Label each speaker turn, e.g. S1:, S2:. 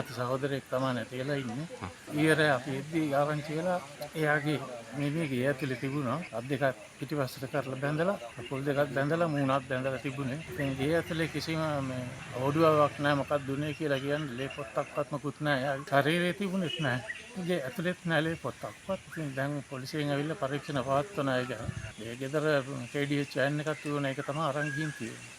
S1: ඥාති සහෝදරයෙක් තමයි නැතිලා ඉන්නේ. ඊයරේ අපි එද්දි ආරංචි වෙලා එයාගේ මිනිහගේ ඇතුලේ තිබුණා අත් දෙකක් පිටිපස්සට කරලා බැඳලා කකුල් දෙකක් බැඳලා මූණත් බැඳලා තිබුණේ. ඉතින් ඒ ඇතුලේ කිසිම මේ ඔඩුවාවක් නැහැ මොකක්ද උනේ කියලා කියන්නේ ලේ පොත්තක්වත් මොකුත් නැහැ. එයාගේ ශරීරයේ තිබුණෙත් නැහැ. ඒ ඇතුලේත් නැහැ ලේ පොත්තක්වත්. ඉතින් දැන් පොලිසියෙන් ඇවිල්ලා පරීක්ෂණ පවත්වන අය ගැන. ඒ ගෙදර KDH වෑන් එකක් තිබුණා ඒක තමයි අරන් ගිහින් තියෙන්නේ.